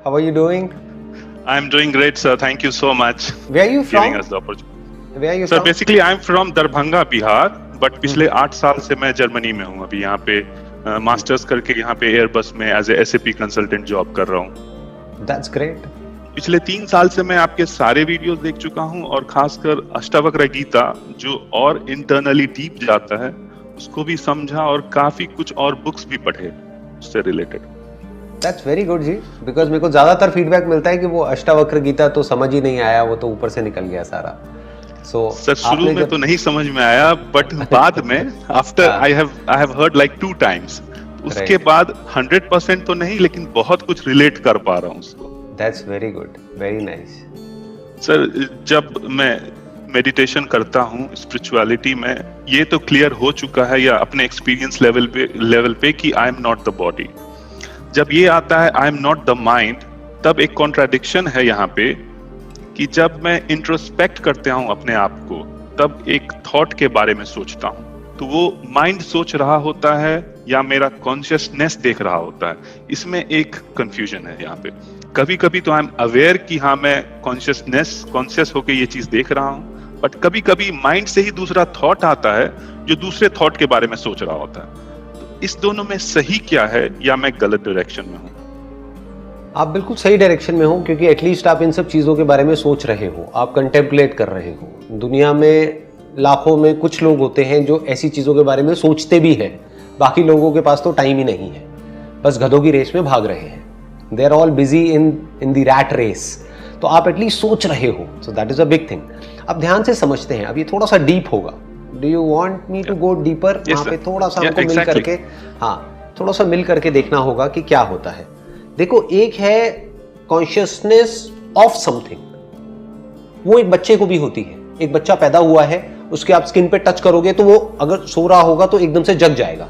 How are you doing? I'm doing great, sir. Thank you so much Where are you giving from? us the opportunity. Where are you Sir, from? basically I'm from Darbhanga, Bihar, but पिछले 8 साल से मैं Germany में हूँ अभी यहाँ पे masters करके यहाँ पे एयरबस में as a SAP consultant job कर रहा हूँ। That's great. पिछले 3 साल से मैं आपके सारे वीडियोस देख चुका हूँ और खासकर अष्टावक्र गीता जो और इंटरनली डीप जाता है उसको भी समझा और काफी कुछ और बुक्स भी पढ़े उससे रिलेटेड। That's very good जी, because मेरे को ज्यादातर फीडबैक मिलता है कि वो अष्टावक्र गीता तो समझ ही नहीं आया, वो तो ऊपर से निकल गया सारा। सर शुरू में तो नहीं समझ में आया, बट बाद में after I have heard like 2 times, उसके बाद 100% तो नहीं लेकिन बहुत कुछ रिलेट कर पा रहा हूँ उसको। That's very good, very nice. Sir जब मैं मेडिटेशन करता हूँ स्पिरिचुअलिटी में, ये तो क्लियर हो चुका है या अपने एक्सपीरियंस लेवल पे कि I am not the body. जब ये आता है I am not the mind, तब एक कॉन्ट्राडिक्शन है यहाँ पे कि जब मैं इंट्रोस्पेक्ट करता हूँ अपने आप को, तब एक थॉट के बारे में सोचता हूँ, तो वो माइंड सोच रहा होता है या मेरा कॉन्शियसनेस देख रहा होता है। इसमें एक कंफ्यूजन है यहाँ पे। कभी कभी तो आई एम अवेयर कि हाँ मैं कॉन्शियस होके ये चीज देख रहा हूँ, बट कभी कभी माइंड से ही दूसरा थॉट आता है जो दूसरे थॉट के बारे में सोच रहा होता है। तो इस दोनों में सही क्या है या मैं गलत डायरेक्शन में हूँ? आप बिल्कुल सही डायरेक्शन में हो, क्योंकि एटलीस्ट आप इन सब चीज़ों के बारे में सोच रहे हो, आप कंटेम्पलेट कर रहे हो। दुनिया में लाखों में कुछ लोग होते हैं जो ऐसी चीज़ों के बारे में सोचते भी हैं, बाकी लोगों के पास तो टाइम ही नहीं है, बस गधों की रेस में भाग रहे हैं। They are all busy in the rat race. तो आप एटलीस्ट सोच रहे हो, so that is a big thing. अब ध्यान से समझते हैं, अब ये थोड़ा सा डीप होगा। Do you want me to go deeper? वहाँ पे थोड़ा सा हमको मिल करके, हाँ थोड़ा सा मिल करके देखना होगा कि क्या होता है। देखो, एक है कॉन्शियसनेस ऑफ समथिंग, वो एक बच्चे को भी होती है। एक बच्चा पैदा हुआ है, उसके आप स्किन पे टच करोगे तो वो अगर सो रहा होगा तो एकदम से जग जाएगा,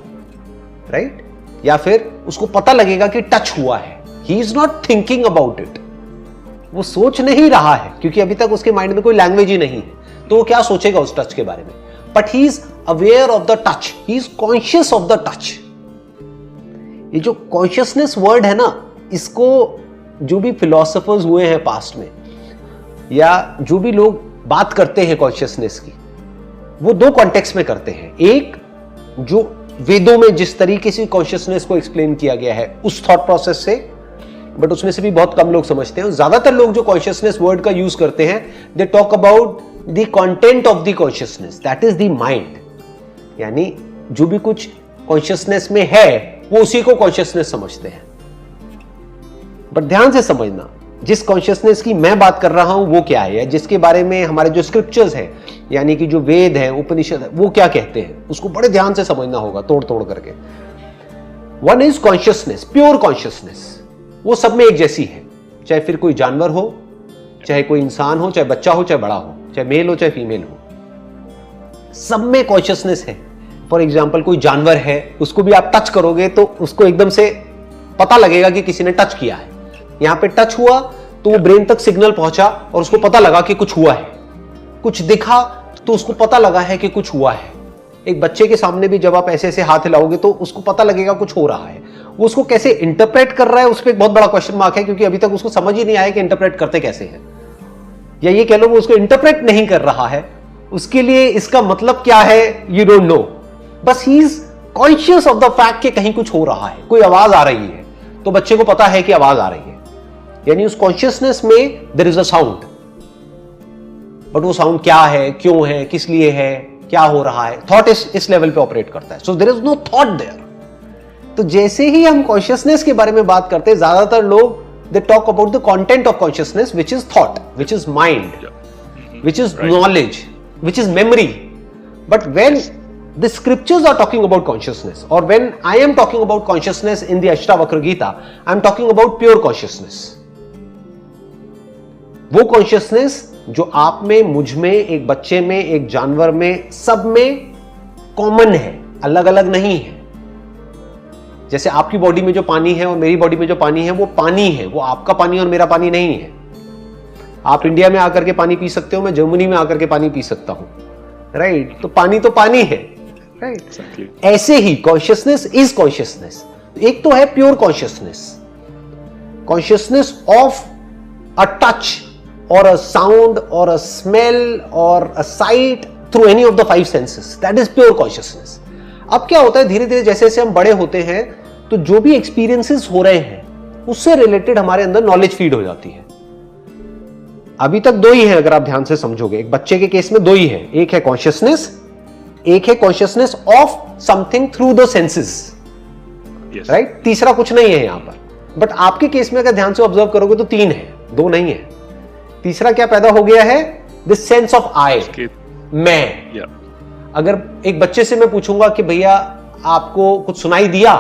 राइट? या फिर उसको पता लगेगा कि टच हुआ है। He is not thinking about it, वो सोच नहीं रहा है क्योंकि अभी तक उसके माइंड में कोई लैंग्वेज ही नहीं है, तो वो क्या सोचेगा उस टच के बारे में? But he is aware of the touch, he is conscious of the touch. ये जो कॉन्शियसनेस वर्ड है ना, इसको जो भी फिलोसोफर्स हुए हैं पास्ट में, या जो भी लोग बात करते हैं कॉन्शियसनेस की, वो 2 कॉन्टेक्स्ट में करते हैं। एक, जो वेदों में जिस तरीके से कॉन्शियसनेस को एक्सप्लेन किया गया है उस थॉट प्रोसेस से, बट उसमें से भी बहुत कम लोग समझते हैं। ज्यादातर लोग जो कॉन्शियसनेस वर्ड का यूज करते हैं, they talk about the content of the consciousness, that is the mind. यानी जो भी कुछ कॉन्शियसनेस में है वो उसी को कॉन्शियसनेस समझते हैं। बट ध्यान से समझना, जिस कॉन्शियसनेस की मैं बात कर रहा हूं वो क्या है, जिसके बारे में हमारे जो स्क्रिप्चर्स हैं, यानी कि जो वेद है, उपनिषद है, वो क्या कहते हैं, उसको बड़े ध्यान से समझना होगा, तोड़ तोड़ करके। One is consciousness, pure consciousness, वो सब में एक जैसी है। चाहे फिर कोई जानवर हो, चाहे कोई इंसान हो, चाहे बच्चा हो, चाहे बड़ा हो, चाहे मेल हो, चाहे फीमेल हो, सब में कॉन्शियसनेस है। फॉर एग्जाम्पल, कोई जानवर है, उसको भी आप टच करोगे तो उसको एकदम से पता लगेगा कि किसी ने टच किया है। यहां पे टच हुआ तो वो ब्रेन तक सिग्नल पहुंचा और उसको पता लगा कि कुछ हुआ है। कुछ दिखा तो उसको पता लगा है कि कुछ हुआ है। एक बच्चे के सामने भी जब आप ऐसे ऐसे हाथ हिलाओगे तो उसको पता लगेगा कुछ हो रहा है। वो उसको कैसे इंटरप्रेट कर रहा है, उस पर एक बहुत बड़ा क्वेश्चन मार्क है, क्योंकि अभी तक उसको समझ ही नहीं आया कि इंटरप्रेट करते कैसे हैं। या ये कह लो वो उसको इंटरप्रेट नहीं कर रहा है, उसके लिए इसका मतलब क्या है यू डोंट नो। बस he is conscious of the fact कि कहीं कुछ हो रहा है, कोई आवाज आ रही है, तो बच्चे को पता है कि आवाज आ रही है। यानी उस कॉन्शियसनेस में there is a sound, but वो साउंड क्या है, क्यों है, किस लिए है, क्या हो रहा है, थॉट इस लेवल पे ऑपरेट करता है। So there is no thought there. तो जैसे ही हम कॉन्शियसनेस के बारे में बात करते हैं, ज्यादातर लोग they talk about the content of consciousness, which is thought, which is mind, which is knowledge, which is memory. But when the scriptures are talking about consciousness, or when I am talking about consciousness in the Ashtavakra Gita, I am talking about pure consciousness. वो consciousness जो आप में, मुझ में, एक बच्चे में, एक जानवर में, सब में कॉमन है, अलग अलग नहीं है। जैसे आपकी बॉडी में जो पानी है और मेरी बॉडी में जो पानी है वो पानी है, वो आपका पानी और मेरा पानी नहीं है। आप इंडिया में आकर के पानी पी सकते हो, मैं जर्मनी में आकर के पानी पी सकता हूं, राइट? तो पानी है, राइट? ऐसे ही कॉन्शियसनेस इज कॉन्शियसनेस। एक तो है pure consciousness, consciousness of a touch or a sound or a smell or a sight through any of the five senses. That is pure consciousness. अब क्या होता है, धीरे धीरे जैसे जैसे हम बड़े होते हैं तो जो भी एक्सपीरियंसेस हो रहे हैं उससे रिलेटेड हमारे अंदर नॉलेज फीड हो जाती है. अभी तक दो ही है, अगर आप ध्यान से समझोगे. एक बच्चे के केस में दो ही है, एक है कॉन्शियसनेस, एक है consciousness of something through the senses, right. तीसरा कुछ नहीं है यहां पर. बट आपके केस में अगर ध्यान से ऑब्जर्व करोगे तो तीन है, दो नहीं है. तीसरा क्या पैदा हो गया है, दिस सेंस ऑफ आई, मैं. अगर एक बच्चे से मैं पूछूंगा कि भैया आपको कुछ सुनाई दिया,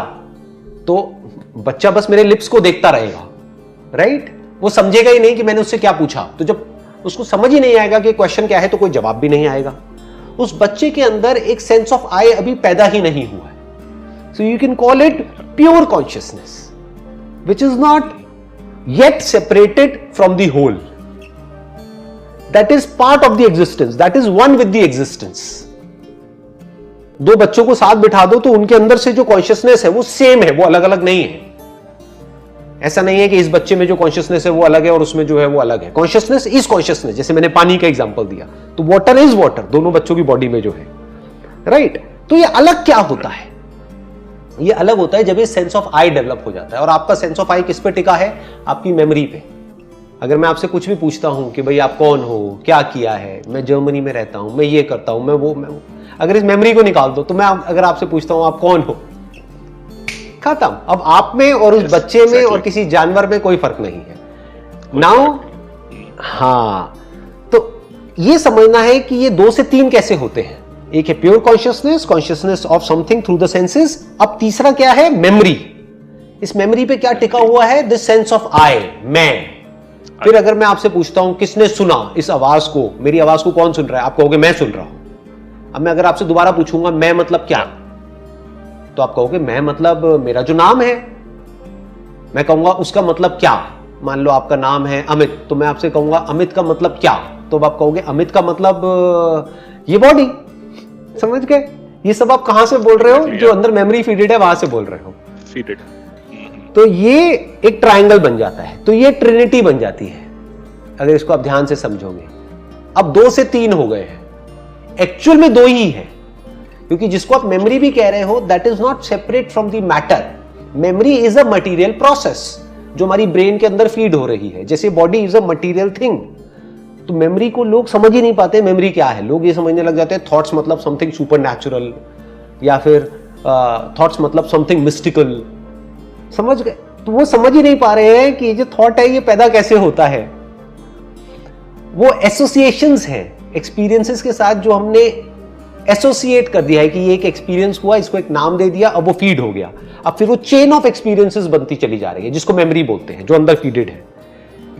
तो बच्चा बस मेरे लिप्स को देखता रहेगा, राइट. वो समझेगा ही नहीं कि मैंने उससे क्या पूछा. तो जब उसको समझ ही नहीं आएगा कि क्वेश्चन क्या है तो कोई जवाब भी नहीं आएगा. उस बच्चे के अंदर एक सेंस ऑफ आई अभी पैदा ही नहीं हुआ है. So you can call it pure consciousness which is not yet separated from the whole. That is part of the existence. That is one with the existence. दो बच्चों को साथ बिठा दो तो उनके अंदर से जो कॉन्शियसनेस है वो सेम है, वो अलग अलग नहीं है. ऐसा नहीं है कि इस बच्चे में जो कॉन्शियसनेस है वो अलग है और उसमें जो है वो अलग है. Consciousness is consciousness. जैसे मैंने पानी का एग्जांपल दिया, तो वाटर इज वाटर दोनों बच्चों की बॉडी में जो है, राइट. तो ये अलग क्या होता है, ये अलग होता है जब ये सेंस ऑफ आई डेवलप हो जाता है. और आपका सेंस ऑफ आई किस पे टिका है, आपकी मेमोरी पे. अगर मैं आपसे कुछ भी पूछता हूं कि भाई आप कौन हो, क्या किया है, मैं जर्मनी में रहता हूं, मैं ये करता हूं, मैं वो, अगर इस मेमोरी को निकाल दो तो मैं अगर आपसे पूछता हूं आप कौन हो, खत्म. अब आप में और उस बच्चे में और किसी जानवर में कोई फर्क नहीं है. नाउ हाँ, तो ये समझना है कि ये दो से तीन कैसे होते हैं. एक है pure consciousness, consciousness of something through the senses. अब तीसरा क्या है, मेमोरी. इस मेमोरी पे क्या टिका हुआ है, दिस सेंस ऑफ आई, मैं. फिर अगर मैं आपसे पूछता हूं किसने सुना इस आवाज को, मेरी आवाज को कौन सुन रहा है, आप कहोगे मैं सुन रहा हूं. अब मैं अगर आपसे दोबारा पूछूंगा मैं मतलब क्या, तो आप कहोगे मैं मतलब मेरा जो नाम है. मैं कहूंगा उसका मतलब क्या, मान लो आपका नाम है अमित, तो मैं आपसे कहूंगा अमित का मतलब क्या, तो आप कहोगे अमित का मतलब ये बॉडी. समझ गए. ये सब आप कहां से बोल रहे हो, जो अंदर मेमोरी फीडेड है वहां से बोल रहे हो. फीडेड. तो ये एक ट्रायंगल बन जाता है, तो ये ट्रिनिटी बन जाती है अगर इसको आप ध्यान से समझोगे. अब दो से तीन हो गए हैं, एक्चुअल में दो ही है, क्योंकि जिसको आप मेमोरी भी कह रहे हो that is not separate from the matter. Memory is a material process जो हमारी ब्रेन के अंदर फीड हो रही है. जैसे body is a material thing, तो मेमोरी को लोग समझ ही नहीं पाते मेमोरी क्या है. लोग ये समझने लग जाते हैं थॉट्स मतलब समथिंग सुपर नेचुरल, या फिर थॉट्स मतलब समथिंग मिस्टिकल. समझ गए. तो वो समझ ही नहीं पा रहे हैं कि जो थॉट है ये पैदा कैसे होता है. वो एसोसिएशंस हैं एक्सपीरियंसेस के साथ जो हमने एसोसिएट कर दिया है कि ये एक एक्सपीरियंस हुआ, इसको एक नाम दे दिया, अब वो फीड हो गया. अब फिर वो चेन ऑफ एक्सपीरियंसेस बनती चली जा रही है जिसको मेमोरी बोलते हैं, जो अंदर फीडेड है.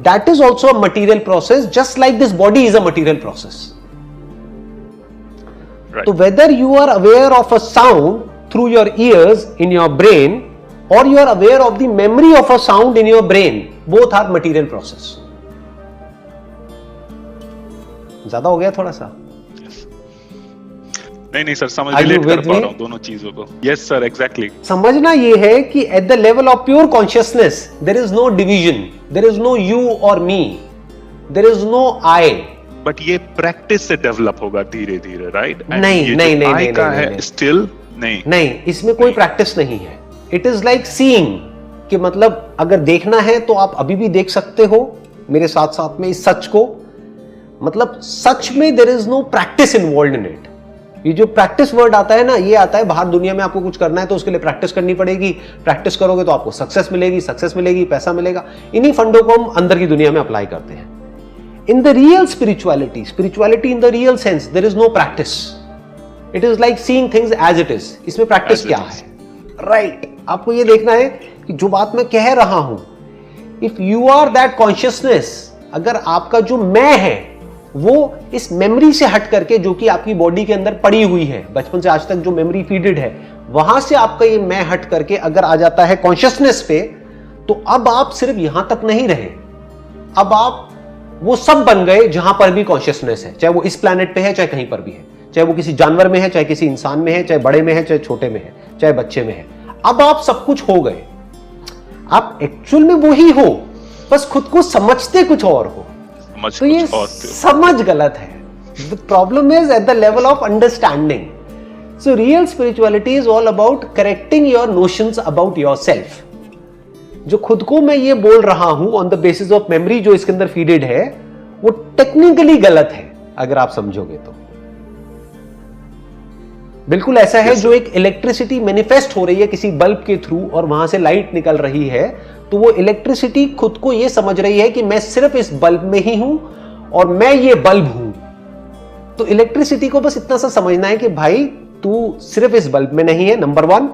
That is also a material process, just like this body is a material process. Right. So whether you are aware of a sound through your ears in your brain, or you are aware of the memory of a sound in your brain, both are material process. ज्यादा हो गया थोड़ा सा. नहीं sir, समझ relate कर पा रहा हूं दोनों चीजों को. Yes sir, exactly. समझना ये है कि at the level of pure consciousness there is no division, there is no you और me, there is no I. But ये प्रैक्टिस से डेवलप होगा धीरे धीरे, राइट? नहीं, स्टिल नहीं, इसमें कोई प्रैक्टिस नहीं है. इट इज लाइक सीइंग, कि मतलब अगर देखना है तो आप अभी भी देख सकते हो मेरे साथ साथ में इस सच को. मतलब सच में there is no practice involved in it. ये जो प्रैक्टिस वर्ड आता है ना, ये आता है बाहर दुनिया में आपको कुछ करना है तो उसके लिए प्रैक्टिस करनी पड़ेगी. प्रैक्टिस करोगे तो आपको सक्सेस मिलेगी, पैसा मिलेगा. इन्हीं फंडों को हम अंदर की दुनिया में अप्लाई करते हैं. In the real spirituality in the real sense there is no practice. It is like seeing things as it is. इसमें प्रैक्टिस क्या है, राइट? आपको ये देखना है कि जो बात मैं कह रहा हूं, if you are that consciousness, अगर आपका जो मैं है वो इस मेमोरी से हट करके, जो कि आपकी बॉडी के अंदर पड़ी हुई है बचपन से आज तक, जो मेमोरी फीडेड है, वहां से आपका ये मैं हट करके अगर आ जाता है कॉन्शियसनेस पे, तो अब आप सिर्फ यहां तक नहीं रहे, अब आप वो सब बन गए जहां पर भी कॉन्शियसनेस है. चाहे वो इस प्लैनेट पे है, चाहे कहीं पर भी है, चाहे वो किसी जानवर में है, चाहे किसी इंसान में है, चाहे बड़े में है, चाहे छोटे में है, चाहे बच्चे में है. अब आप सब कुछ हो गए. आप एक्चुअल में वो ही हो, बस खुद को समझते कुछ और हो। तो ये समझ गलत है। The problem is eight the level of understanding. So real spirituality is all about correcting your notions about yourself. जो खुद को मैं ये बोल रहा हूं on the basis of memory जो इसके अंदर फीडेड है, वो टेक्निकली गलत है अगर आप समझोगे तो। बिल्कुल ऐसा है जो एक इलेक्ट्रिसिटी मैनिफेस्ट हो रही है किसी बल्ब के थ्रू और वहां से लाइट निकल रही है, तो वो इलेक्ट्रिसिटी खुद को ये समझ रही है कि मैं सिर्फ इस बल्ब में ही हूं और मैं ये बल्ब हूं। तो इलेक्ट्रिसिटी को बस इतना सा समझना है कि भाई तू सिर्फ इस बल्ब में नहीं है, नंबर 1,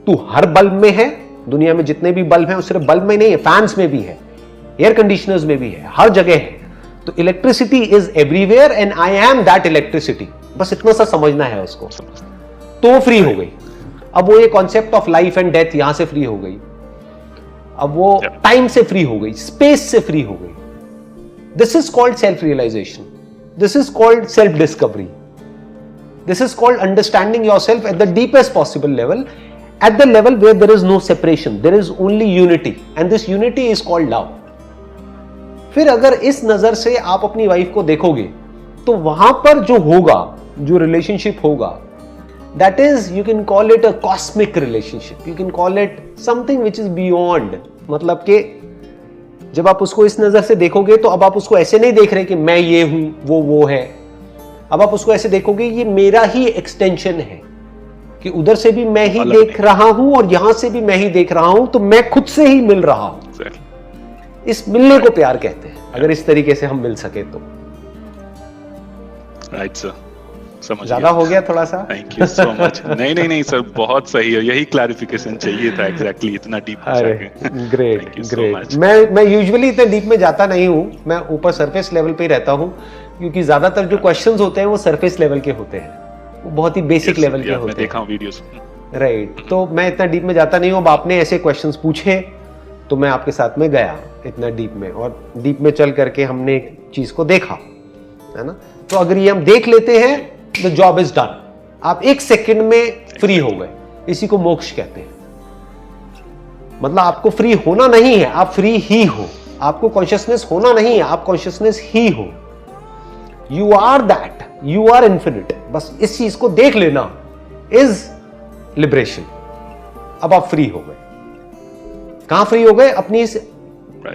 तू हर बल्ब में है। दुनिया में जितने भी बल्ब हैं वो सिर्फ बल्ब में नहीं है, फैंस में भी है, एयर कंडीशनर्स में भी है, हर जगह है। तो electricity is everywhere and I am that electricity. बस इतना सा समझना है उसको, तो फ्री हो गई। अब वो ये concept of life and death यहां से फ्री हो गई। अब वो टाइम से फ्री हो गई, स्पेस से फ्री हो गई। This is called self realisation, this is called self discovery, this is called understanding yourself at the deepest possible level, at the level where there is no separation, there is only unity, and this unity is called love. फिर अगर इस नजर से आप अपनी wife को देखोगे तो वहां पर जो होगा, जो रिलेशनशिप होगा, that is, you can call it a cosmic relationship, you can call it something which is beyond। मतलब कि जब आप उसको इस नजर से देखोगे तो अब आप उसको ऐसे नहीं देख रहे कि मैं ये हूं, वो है। अब आप उसको ऐसे देखोगे ये मेरा ही एक्सटेंशन है, कि उधर से भी मैं ही देख रहा हूं और यहां से भी मैं ही देख रहा हूं, तो मैं खुद से ही मिल रहा हूं। इस मिलने को प्यार कहते हैं, अगर इस तरीके से हम मिल सके तो। राइट सर, समझ ज्यादा हो गया थोड़ा सा? Thank you so much. नहीं सर, बहुत सही है, यही क्लैरिफिकेशन चाहिए था। एग्जैक्टली इतना डीप। अरे ग्रेट। मैं यूजुअली इतने डीप में जाता नहीं हूं, मैं ऊपर सरफेस लेवल पे ही रहता हूं, क्योंकि ज्यादातर जो क्वेश्चंस होते हैं वो सरफेस लेवल के होते हैं, वो बहुत ही बेसिक लेवल के होते हैं। मैं देखा हूं वीडियोस। राइट, तो मैं इतना डीप में जाता नहीं हूं। अब आपने ऐसे क्वेश्चंस पूछे तो मैं आपके साथ में गया इतना डीप में, और डीप में चल करके हमने एक चीज को देखा, है ना। तो अगर ये हम देख लेते हैं, द जॉब इज डन। आप 1 सेकंड में फ्री हो गए, इसी को मोक्ष कहते हैं। मतलब आपको फ्री होना नहीं है, आप फ्री ही हो। आपको कॉन्शियसनेस होना नहीं है, आप कॉन्शियसनेस ही हो। You are that, you are infinite. बस इस चीज को देख लेना इज लिबरेशन। अब आप फ्री हो गए। कहां फ्री हो गए? अपनी इस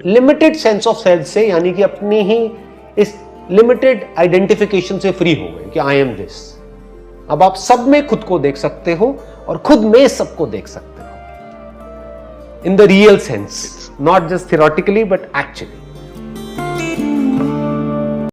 लिमिटेड सेंस ऑफ सेल्फ से, यानी कि अपनी ही इस लिमिटेड आइडेंटिफिकेशन से फ्री हो गए कि आई एम दिस। अब आप सब में खुद को देख सकते हो और खुद में सबको देख सकते हो इन the real sense, not just theoretically but actually.